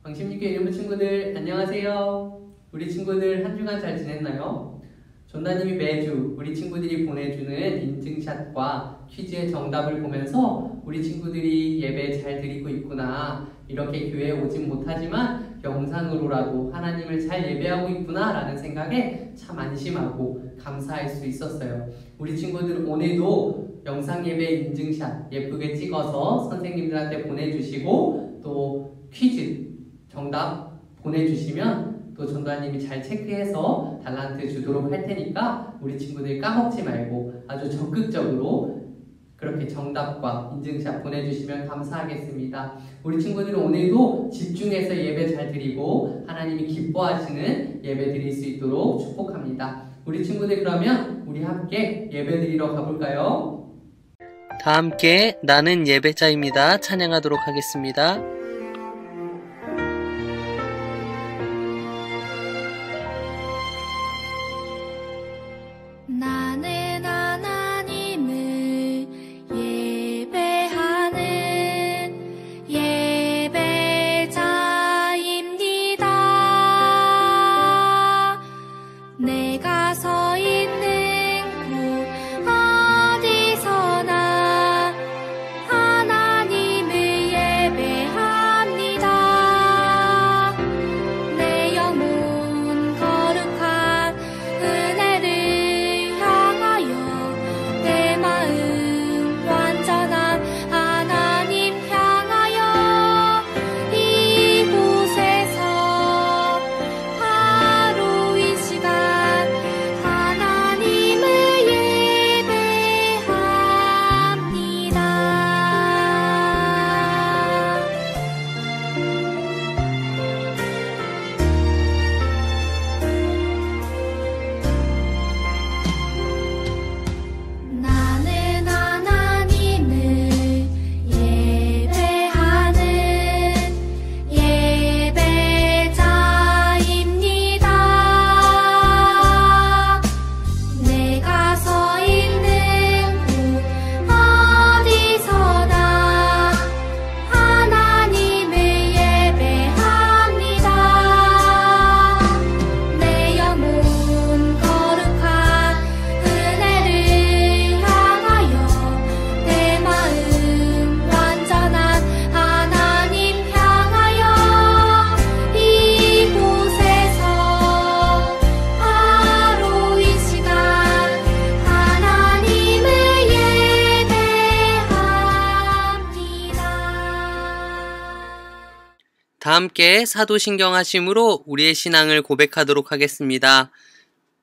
광심리교 일부 친구들 안녕하세요. 우리 친구들 한 주간 잘 지냈나요? 전다님이 매주 우리 친구들이 보내주는 인증샷과 퀴즈의 정답을 보면서 우리 친구들이 예배 잘 드리고 있구나, 이렇게 교회에 오진 못하지만 영상으로라도 하나님을 잘 예배하고 있구나 라는 생각에 참 안심하고 감사할 수 있었어요. 우리 친구들 오늘도 영상 예배 인증샷 예쁘게 찍어서 선생님들한테 보내주시고 또 퀴즈 정답 보내주시면 또 전도사님이 잘 체크해서 달란트 주도록 할 테니까 우리 친구들 까먹지 말고 아주 적극적으로 그렇게 정답과 인증샷 보내주시면 감사하겠습니다. 우리 친구들은 오늘도 집중해서 예배 잘 드리고 하나님이 기뻐하시는 예배 드릴 수 있도록 축복합니다. 우리 친구들 그러면 우리 함께 예배 드리러 가볼까요? 다 함께 나는 예배자입니다. 찬양하도록 하겠습니다. 나는 하나님을 예배하는 예배자입니다. 내가 서 있는 곳 어디서나 하나님을 예배합니다. 내 영혼 거룩한 은혜를 내 마음 완전한 하나님 향하여 이곳에서 바로 이 시간 하나님을 예배합니다. 나는 하나님을 예배하는 예배자입니다. 내가 서 있는 곳 어디서나 하나님을 예배합니다. 내 영혼 거룩한 은혜를 향하여 내 마음 완전한 하나님 향하여 이곳에서 바로 이 시간 하나님을 예배합니다. 다 함께 사도신경 하심으로 우리의 신앙을 고백하도록 하겠습니다.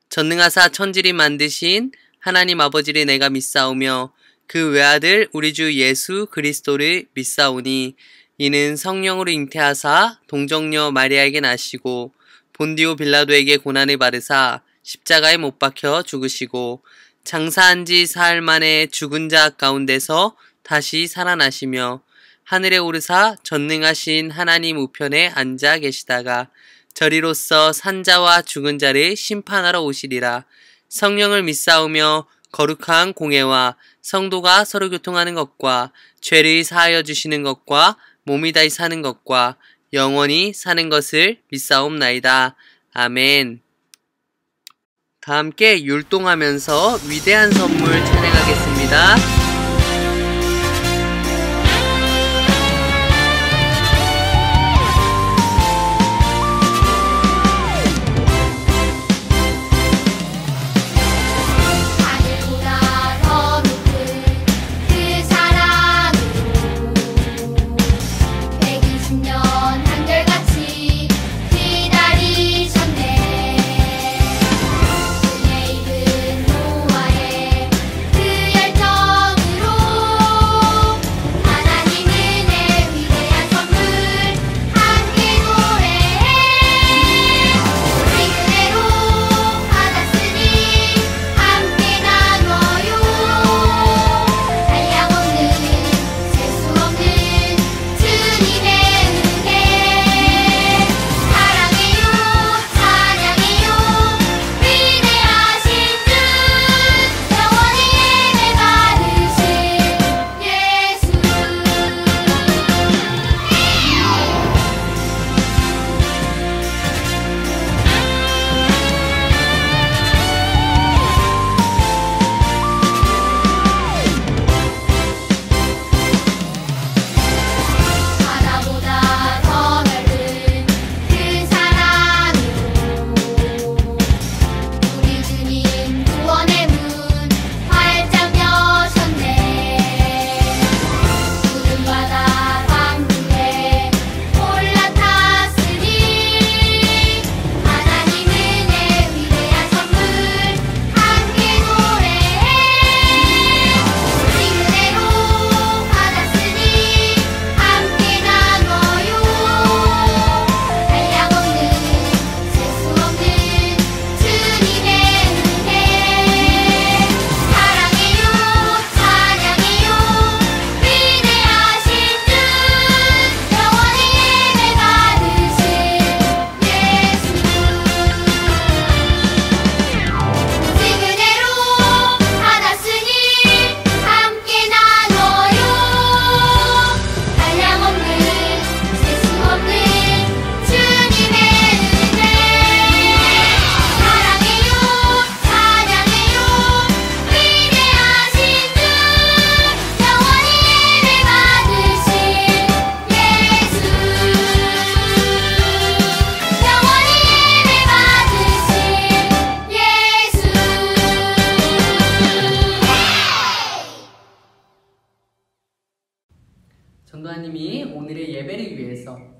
전능하사 천지를 만드신 하나님 아버지를 내가 믿사오며 그 외아들 우리 주 예수 그리스도를 믿사오니 이는 성령으로 잉태하사 동정녀 마리아에게 나시고 본디오 빌라도에게 고난을 받으사 십자가에 못 박혀 죽으시고 장사한 지 사흘 만에 죽은 자 가운데서 다시 살아나시며 하늘에 오르사 전능하신 하나님 우편에 앉아 계시다가 저리로서 산자와 죽은 자를 심판하러 오시리라. 성령을 믿사오며 거룩한 공회와 성도가 서로 교통하는 것과 죄를 사하여 주시는 것과 몸이 다시 사는 것과 영원히 사는 것을 믿사옵나이다. 아멘. 다 함께 율동하면서 위대한 선물 찬양하겠습니다. 하늘보다 더 높은 그 사랑으로 120년 한결같이 기다리셨네. 은혜 입은 노아의 그 열정으로 하나님은 내 위대한 선물 함께 노래해. 우리 그대로 받았으니 함께 나눠요. 한량없는 셀 수 없는 주님의 은혜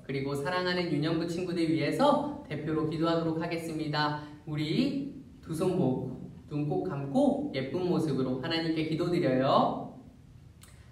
그리고 사랑하는 유년부 친구들 위해서 대표로 기도하도록 하겠습니다. 우리 두 손 모으고 눈 꼭 감고 예쁜 모습으로 하나님께 기도드려요.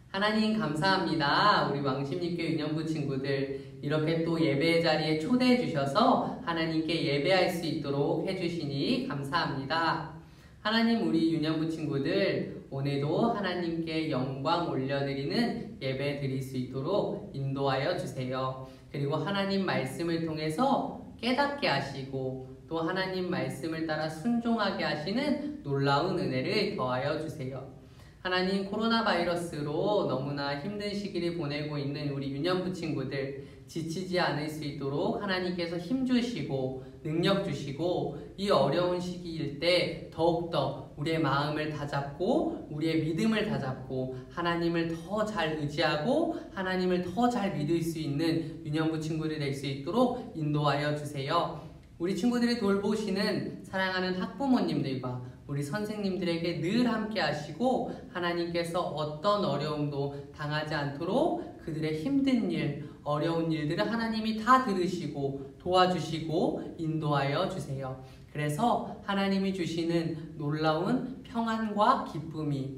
하나님 감사합니다. 우리 왕십리교 유년부 친구들 이렇게 또 예배의 자리에 초대해 주셔서 하나님께 예배할 수 있도록 해주시니 감사합니다. 하나님, 우리 유년부 친구들 오늘도 하나님께 영광 올려드리는 예배 드릴 수 있도록 인도하여 주세요. 그리고 하나님 말씀을 통해서 깨닫게 하시고 또 하나님 말씀을 따라 순종하게 하시는 놀라운 은혜를 더하여 주세요. 하나님, 코로나 바이러스로 너무나 힘든 시기를 보내고 있는 우리 유년부 친구들 지치지 않을 수 있도록 하나님께서 힘 주시고 능력 주시고 이 어려운 시기일 때 더욱더 우리의 마음을 다잡고 우리의 믿음을 다잡고 하나님을 더 잘 의지하고 하나님을 더 잘 믿을 수 있는 유년부 친구들이 될 수 있도록 인도하여 주세요. 우리 친구들을 돌보시는 사랑하는 학부모님들과 우리 선생님들에게 늘 함께 하시고 하나님께서 어떤 어려움도 당하지 않도록 그들의 힘든 일, 어려운 일들을 하나님이 다 들으시고 도와주시고 인도하여 주세요. 그래서 하나님이 주시는 놀라운 평안과 기쁨이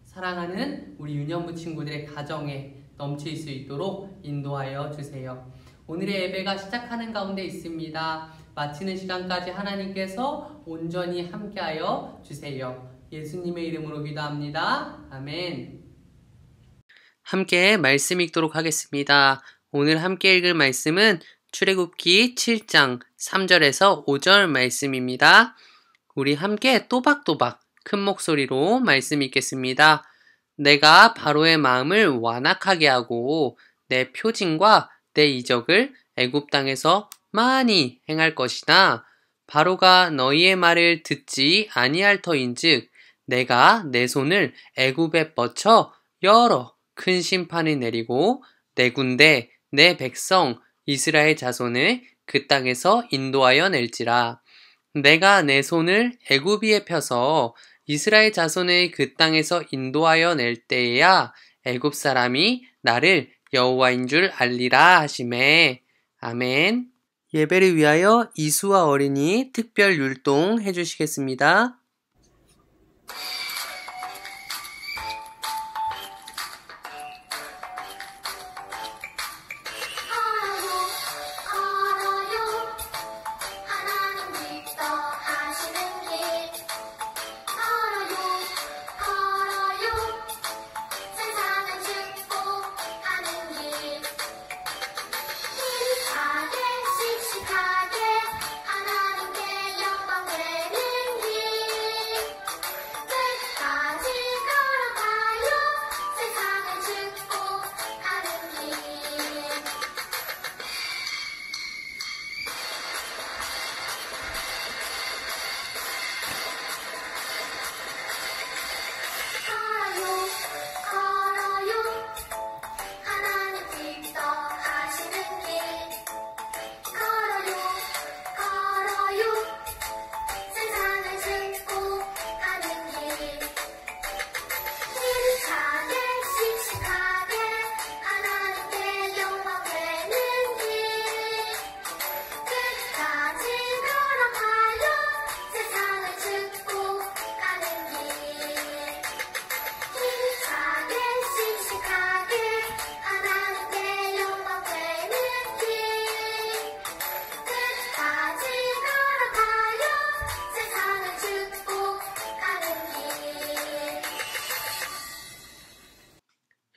사랑하는 우리 유년부 친구들의 가정에 넘칠 수 있도록 인도하여 주세요. 오늘의 예배가 시작하는 가운데 있습니다. 마치는 시간까지 하나님께서 온전히 함께하여 주세요. 예수님의 이름으로 기도합니다. 아멘. 함께 말씀 읽도록 하겠습니다. 오늘 함께 읽을 말씀은 출애굽기 7장 3절에서 5절 말씀입니다. 우리 함께 또박또박 큰 목소리로 말씀 읽겠습니다. 내가 바로의 마음을 완악하게 하고 내 표징과 내 이적을 애굽 땅에서 많이 행할 것이나 바로가 너희의 말을 듣지 아니할 터인즉 내가 내 손을 애굽에 뻗쳐 여러 큰 심판을 내리고 내 군대 내 백성 이스라엘 자손을 그 땅에서 인도하여 낼지라. 내가 내 손을 애굽 위에 펴서 이스라엘 자손을 그 땅에서 인도하여 낼 때에야 애굽 사람이 나를 여호와인 줄 알리라 하시매. 아멘. 예배를 위하여 이수와 어린이 특별 율동 해주시겠습니다.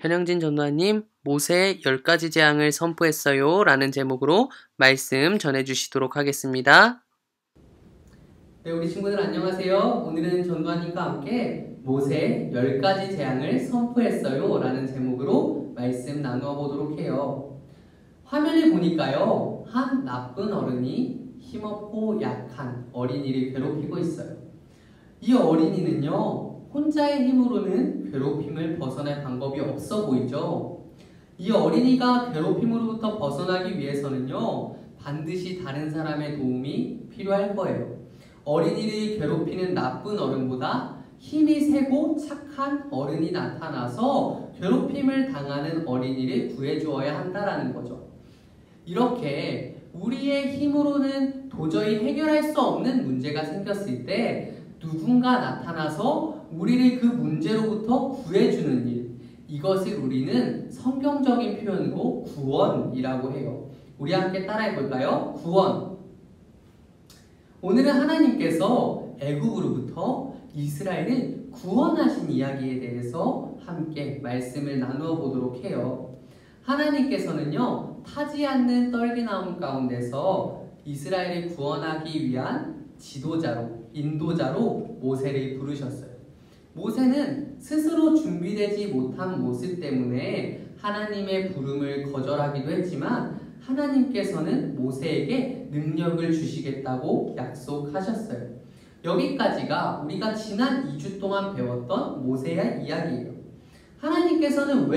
현영진 전도사님, 모세의 10가지 재앙을 선포했어요 라는 제목으로 말씀 전해주시도록 하겠습니다. 네, 우리 친구들 안녕하세요. 오늘은 전도사님과 함께 모세 10가지 재앙을 선포했어요 라는 제목으로 말씀 나누어 보도록 해요. 화면을 보니까요, 한 나쁜 어른이 힘없고 약한 어린이를 괴롭히고 있어요. 이 어린이는요, 혼자의 힘으로는 괴롭힘을 벗어날 방법이 없어 보이죠. 이 어린이가 괴롭힘으로부터 벗어나기 위해서는요, 반드시 다른 사람의 도움이 필요할 거예요. 어린이를 괴롭히는 나쁜 어른보다 힘이 세고 착한 어른이 나타나서 괴롭힘을 당하는 어린이를 구해주어야 한다라는 거죠. 이렇게 우리의 힘으로는 도저히 해결할 수 없는 문제가 생겼을 때 누군가 나타나서 우리를 그 문제로부터 구해주는 일, 이것을 우리는 성경적인 표현으로 구원이라고 해요. 우리 함께 따라해 볼까요? 구원. 오늘은 하나님께서 애굽으로부터 이스라엘을 구원하신 이야기에 대해서 함께 말씀을 나누어 보도록 해요. 하나님께서는요, 타지 않는 떨기나무 가운데서 이스라엘을 구원하기 위한 지도자로, 인도자로 모세를 부르셨어요. 모세는 스스로 준비되지 못한 모습 때문에 하나님의 부름을 거절하기도 했지만 하나님께서는 모세에게 능력을 주시겠다고 약속하셨어요. 여기까지가 우리가 지난 2주 동안 배웠던 모세의 이야기예요. 하나님께서는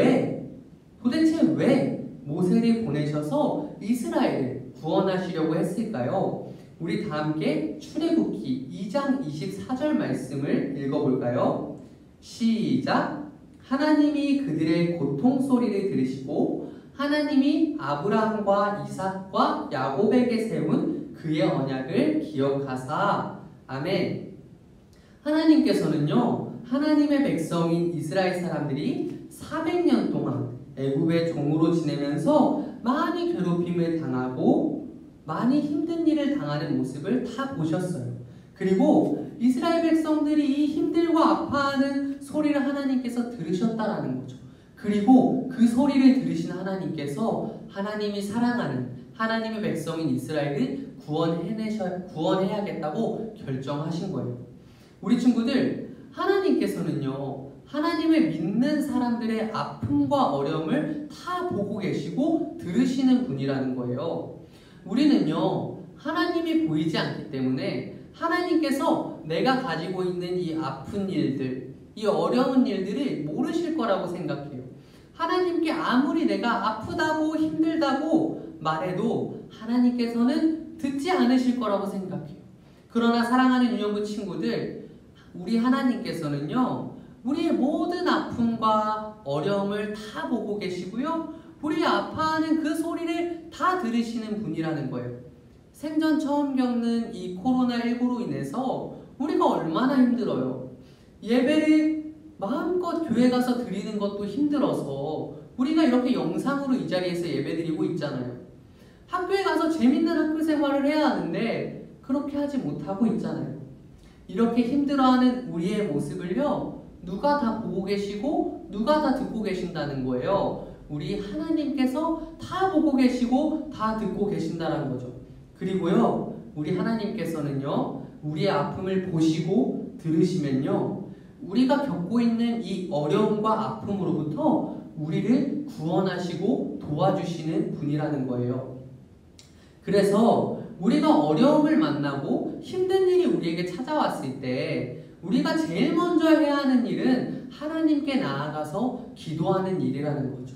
도대체 왜 모세를 보내셔서 이스라엘을 구원하시려고 했을까요? 우리 다 함께 출애굽기 2장 24절 말씀을 읽어볼까요? 시작! 하나님이 그들의 고통 소리를 들으시고 하나님이 아브라함과 이삭과 야곱에게 세운 그의 언약을 기억하사. 아멘. 하나님께서는요, 하나님의 백성인 이스라엘 사람들이 400년 동안 애굽의 종으로 지내면서 많이 괴롭힘을 당하고 많이 힘든 일을 당하는 모습을 다 보셨어요. 그리고 이스라엘 백성들이 이 힘들고 아파하는 소리를 하나님께서 들으셨다라는 거죠. 그리고 그 소리를 들으신 하나님께서 하나님이 사랑하는 하나님의 백성인 이스라엘을 구원해야겠다고 결정하신 거예요. 우리 친구들, 하나님께서는요, 하나님을 믿는 사람들의 아픔과 어려움을 다 보고 계시고 들으시는 분이라는 거예요. 우리는요, 하나님이 보이지 않기 때문에 하나님께서 내가 가지고 있는 이 아픈 일들, 이 어려운 일들을 모르실 거라고 생각해요. 하나님께 아무리 내가 아프다고 힘들다고 말해도 하나님께서는 듣지 않으실 거라고 생각해요. 그러나 사랑하는 유년부 친구들, 우리 하나님께서는요, 우리의 모든 아픔과 어려움을 다 보고 계시고요, 우리 아파하는 그 소리를 다 들으시는 분이라는 거예요. 생전 처음 겪는 이 코로나19로 인해서 우리가 얼마나 힘들어요. 예배를 마음껏 교회 가서 드리는 것도 힘들어서 우리가 이렇게 영상으로 이 자리에서 예배드리고 있잖아요. 학교에 가서 재밌는 학교 생활을 해야 하는데 그렇게 하지 못하고 있잖아요. 이렇게 힘들어하는 우리의 모습을요, 누가 다 보고 계시고 누가 다 듣고 계신다는 거예요. 우리 하나님께서 다 보고 계시고 다 듣고 계신다는 거죠. 그리고요, 우리 하나님께서는요, 우리의 아픔을 보시고 들으시면요, 우리가 겪고 있는 이 어려움과 아픔으로부터 우리를 구원하시고 도와주시는 분이라는 거예요. 그래서 우리가 어려움을 만나고 힘든 일이 우리에게 찾아왔을 때 우리가 제일 먼저 해야 하는 일은 하나님께 나아가서 기도하는 일이라는 거죠.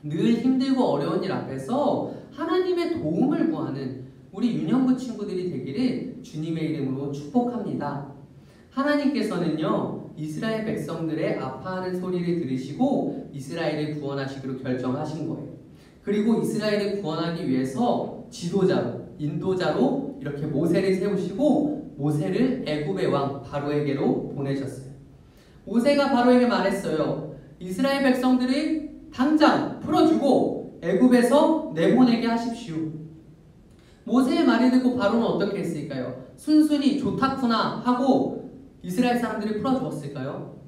늘 힘들고 어려운 일 앞에서 하나님의 도움을 구하는 우리 유년부 친구들이 되기를 주님의 이름으로 축복합니다. 하나님께서는요, 이스라엘 백성들의 아파하는 소리를 들으시고 이스라엘을 구원하시기로 결정하신 거예요. 그리고 이스라엘을 구원하기 위해서 지도자로, 인도자로 이렇게 모세를 세우시고 모세를 애굽의 왕 바로에게로 보내셨어요. 모세가 바로에게 말했어요. 이스라엘 백성들이 당장 풀어주고 애굽에서 내보내게 하십시오. 모세의 말을 듣고 바로는 어떻게 했을까요? 순순히 좋다구나 하고 이스라엘 사람들이 풀어주었을까요?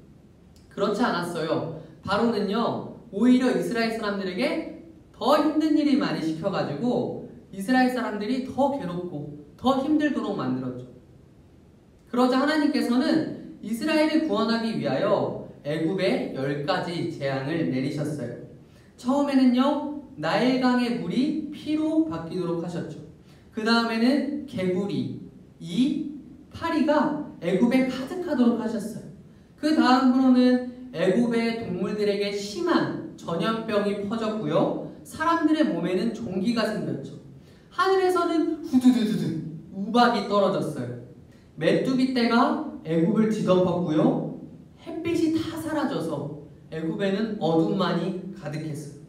그렇지 않았어요. 바로는요, 오히려 이스라엘 사람들에게 더 힘든 일을 많이 시켜가지고 이스라엘 사람들이 더 괴롭고 더 힘들도록 만들었죠. 그러자 하나님께서는 이스라엘을 구원하기 위하여 애굽에 10가지 재앙을 내리셨어요. 처음에는요, 나일강의 물이 피로 바뀌도록 하셨죠. 그 다음에는 개구리, 파리가 애굽에 가득하도록 하셨어요. 그 다음으로는 애굽의 동물들에게 심한 전염병이 퍼졌고요, 사람들의 몸에는 종기가 생겼죠. 하늘에서는 후두두두두 우박이 떨어졌어요. 메뚜기 떼가 애굽을 뒤덮었고요, 햇빛이 다 사라져서 애굽에는 어둠만이 가득했어요.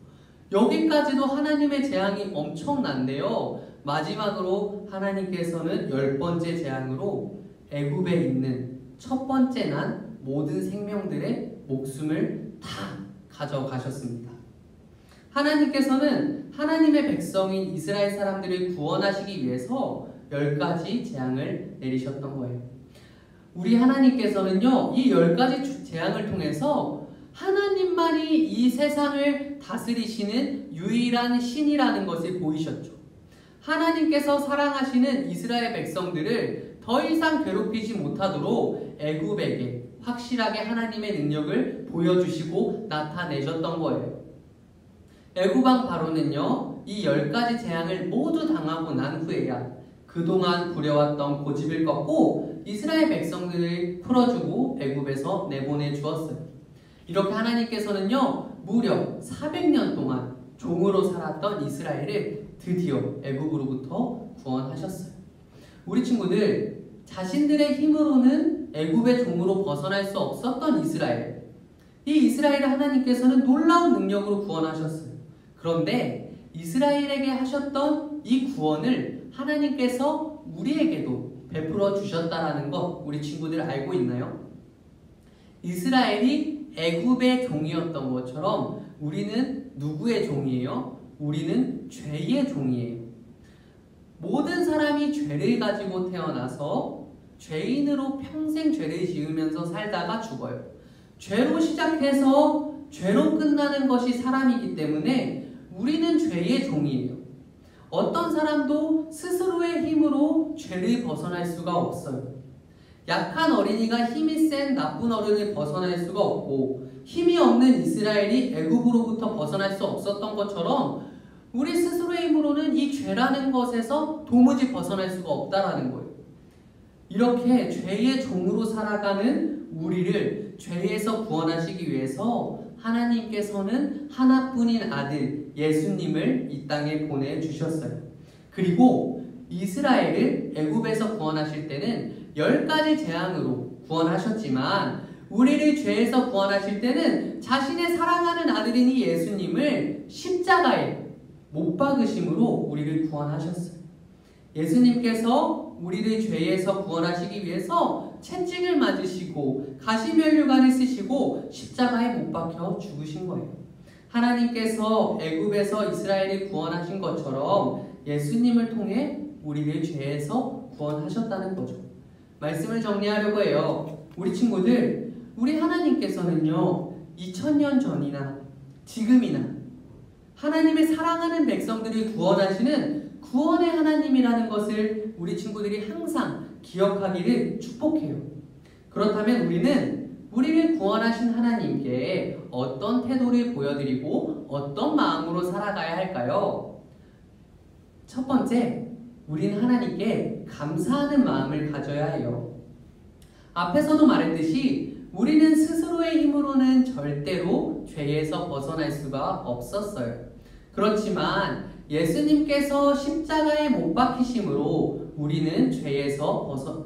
여기까지도 하나님의 재앙이 엄청난데요. 마지막으로 하나님께서는 10번째 재앙으로 애굽에 있는 첫 번째 난 모든 생명들의 목숨을 다 가져가셨습니다. 하나님께서는 하나님의 백성인 이스라엘 사람들을 구원하시기 위해서 10가지 재앙을 내리셨던 거예요. 우리 하나님께서는요, 이 10가지 재앙을 통해서 하나님만이 이 세상을 다스리시는 유일한 신이라는 것을 보이셨죠. 하나님께서 사랑하시는 이스라엘 백성들을 더 이상 괴롭히지 못하도록 애굽에게 확실하게 하나님의 능력을 보여주시고 나타내셨던 거예요. 애굽왕 바로는요, 이 10가지 재앙을 모두 당하고 난 후에야 그동안 부려왔던 고집을 꺾고 이스라엘 백성들을 풀어주고 애굽에서 내보내 주었어요. 이렇게 하나님께서는요, 무려 400년 동안 종으로 살았던 이스라엘을 드디어 애굽으로부터 구원하셨어요. 우리 친구들, 자신들의 힘으로는 애굽의 종으로 벗어날 수 없었던 이스라엘, 이 이스라엘을 하나님께서는 놀라운 능력으로 구원하셨어요. 그런데 이스라엘에게 하셨던 이 구원을 하나님께서 우리에게도 베풀어 주셨다라는 것 우리 친구들 알고 있나요? 이스라엘이 애굽의 종이었던 것처럼 우리는 누구의 종이에요? 우리는 죄의 종이에요. 모든 사람이 죄를 가지고 태어나서 죄인으로 평생 죄를 지으면서 살다가 죽어요. 죄로 시작해서 죄로 끝나는 것이 사람이기 때문에 우리는 죄의 종이에요. 어떤 사람도 스스로의 힘으로 죄를 벗어날 수가 없어요. 약한 어린이가 힘이 센 나쁜 어른을 벗어날 수가 없고, 힘이 없는 이스라엘이 애굽으로부터 벗어날 수 없었던 것처럼 우리 스스로의 힘으로는 이 죄라는 것에서 도무지 벗어날 수가 없다라는 거예요. 이렇게 죄의 종으로 살아가는 우리를 죄에서 구원하시기 위해서 하나님께서는 하나뿐인 아들 예수님을 이 땅에 보내주셨어요. 그리고 이스라엘을 애굽에서 구원하실 때는 10가지 재앙으로 구원하셨지만 우리를 죄에서 구원하실 때는 자신의 사랑하는 아들인 이 예수님을 십자가에 못 박으심으로 우리를 구원하셨어요. 예수님께서 우리를 죄에서 구원하시기 위해서 채찍을 맞으시고 가시면류관을 쓰시고 십자가에 못 박혀 죽으신 거예요. 하나님께서 애굽에서 이스라엘을 구원하신 것처럼 예수님을 통해 우리를 죄에서 구원하셨다는 거죠. 말씀을 정리하려고 해요. 우리 친구들, 우리 하나님께서는요, 2000년 전이나 지금이나 하나님의 사랑하는 백성들을 구원하시는 구원의 하나님이라는 것을 우리 친구들이 항상 기억하기를 축복해요. 그렇다면 우리는 우리를 구원하신 하나님께 어떤 태도를 보여드리고 어떤 마음으로 살아가야 할까요? 첫 번째, 우리는 하나님께 감사하는 마음을 가져야 해요. 앞에서도 말했듯이 우리는 스스로의 힘으로는 절대로 죄에서 벗어날 수가 없었어요. 그렇지만 예수님께서 십자가에 못 박히심으로 우리는 죄에서부터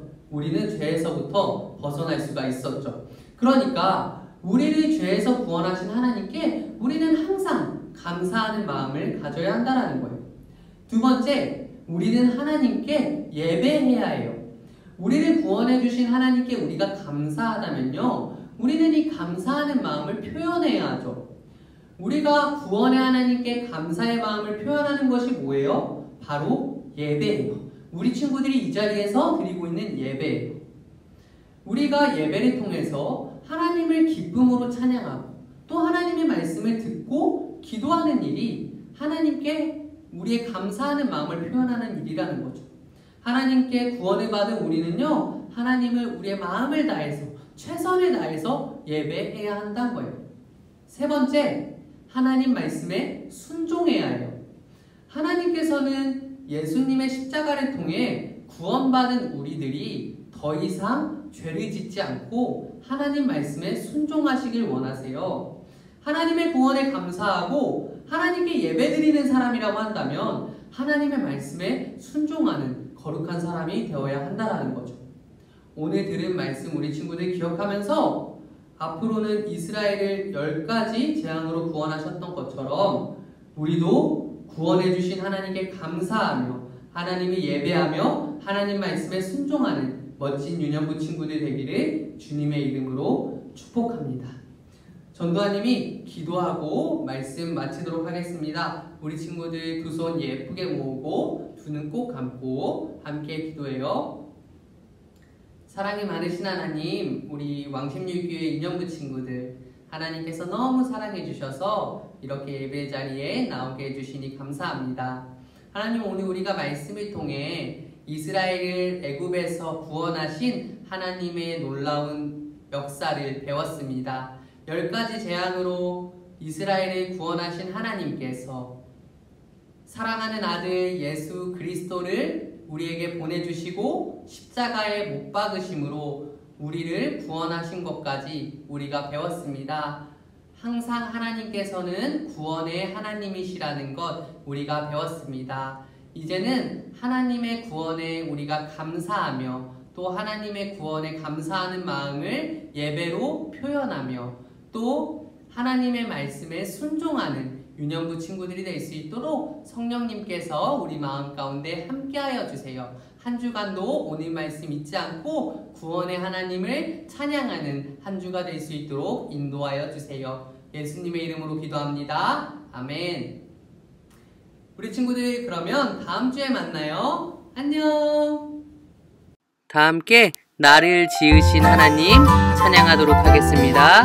벗어날 수가 있었죠. 그러니까 우리를 죄에서 구원하신 하나님께 우리는 항상 감사하는 마음을 가져야 한다는 거예요. 두 번째, 우리는 하나님께 예배해야 해요. 우리를 구원해 주신 하나님께 우리가 감사하다면요, 우리는 이 감사하는 마음을 표현해야 하죠. 우리가 구원의 하나님께 감사의 마음을 표현하는 것이 뭐예요? 바로 예배예요. 우리 친구들이 이 자리에서 드리고 있는 예배예요. 우리가 예배를 통해서 하나님을 기쁨으로 찬양하고 또 하나님의 말씀을 듣고 기도하는 일이 하나님께 우리의 감사하는 마음을 표현하는 일이라는 거죠. 하나님께 구원을 받은 우리는요, 하나님을 우리의 마음을 다해서 최선을 다해서 예배해야 한다는 거예요. 세 번째, 하나님 말씀에 순종해야 해요. 하나님께서는 예수님의 십자가를 통해 구원받은 우리들이 더 이상 죄를 짓지 않고 하나님 말씀에 순종하시길 원하세요. 하나님의 구원에 감사하고 하나님께 예배드리는 사람이라고 한다면 하나님의 말씀에 순종하는 거룩한 사람이 되어야 한다는 거죠. 오늘 들은 말씀 우리 친구들 기억하면서 앞으로는 이스라엘을 10가지 재앙으로 구원하셨던 것처럼 우리도 구원해 주신 하나님께 감사하며 하나님을 예배하며 하나님 말씀에 순종하는 멋진 유년부 친구들 되기를 주님의 이름으로 축복합니다. 전도사님이 기도하고 말씀 마치도록 하겠습니다. 우리 친구들 두 손 예쁘게 모으고 두 눈 꼭 감고 함께 기도해요. 사랑이 많으신 하나님, 우리 왕십리교회 유년부 친구들 하나님께서 너무 사랑해 주셔서 이렇게 예배 자리에 나오게 해주시니 감사합니다. 하나님, 오늘 우리가 말씀을 통해 이스라엘을 애굽에서 구원하신 하나님의 놀라운 역사를 배웠습니다. 10가지 재앙으로 이스라엘을 구원하신 하나님께서 사랑하는 아들 예수 그리스도를 우리에게 보내주시고 십자가에 못 박으심으로 우리를 구원하신 것까지 우리가 배웠습니다. 항상 하나님께서는 구원의 하나님이시라는 것 우리가 배웠습니다. 이제는 하나님의 구원에 우리가 감사하며 또 하나님의 구원에 감사하는 마음을 예배로 표현하며 또 하나님의 말씀에 순종하는 유년부 친구들이 될 수 있도록 성령님께서 우리 마음 가운데 함께하여 주세요. 한 주간도 오늘 말씀 잊지 않고 구원의 하나님을 찬양하는 한 주가 될 수 있도록 인도하여 주세요. 예수님의 이름으로 기도합니다. 아멘. 우리 친구들 그러면 다음 주에 만나요. 안녕. 다 함께 나를 지으신 하나님 찬양하도록 하겠습니다.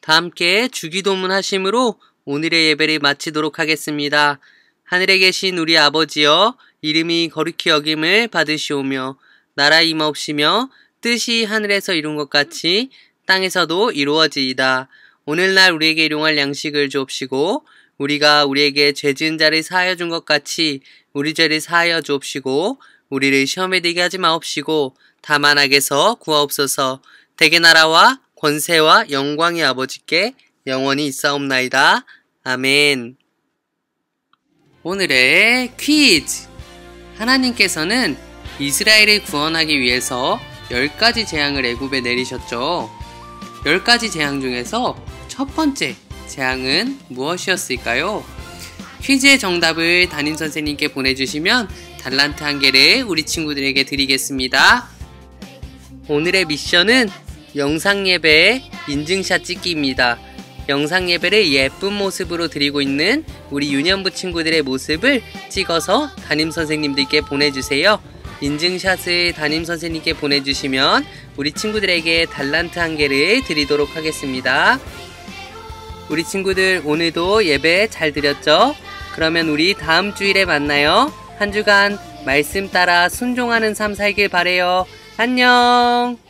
다 함께 주기도문 하심으로 오늘의 예배를 마치도록 하겠습니다. 하늘에 계신 우리 아버지여, 이름이 거룩히 여김을 받으시오며 나라 임하옵시며 뜻이 하늘에서 이룬 것 같이 땅에서도 이루어지이다. 오늘날 우리에게 일용할 양식을 주옵시고 우리가 우리에게 죄 지은 자를 사하여 준 것 같이 우리 죄를 사하여 주옵시고 우리를 시험에 들게 하지 마옵시고 다만 악에서 구하옵소서. 대개 나라와 권세와 영광의 아버지께 영원히 있사옵나이다. 아멘. 오늘의 퀴즈. 하나님께서는 이스라엘을 구원하기 위해서 10가지 재앙을 애굽에 내리셨죠. 10가지 재앙 중에서 첫 번째 재앙은 무엇이었을까요? 퀴즈의 정답을 담임선생님께 보내주시면 달란트 1개를 우리 친구들에게 드리겠습니다. 오늘의 미션은 영상예배 인증샷 찍기입니다. 영상예배를 예쁜 모습으로 드리고 있는 우리 유년부 친구들의 모습을 찍어서 담임선생님들께 보내주세요. 인증샷을 담임선생님께 보내주시면 우리 친구들에게 달란트 1개를 드리도록 하겠습니다. 우리 친구들 오늘도 예배 잘 드렸죠? 그러면 우리 다음 주일에 만나요. 한 주간 말씀 따라 순종하는 삶 살길 바래요. 안녕.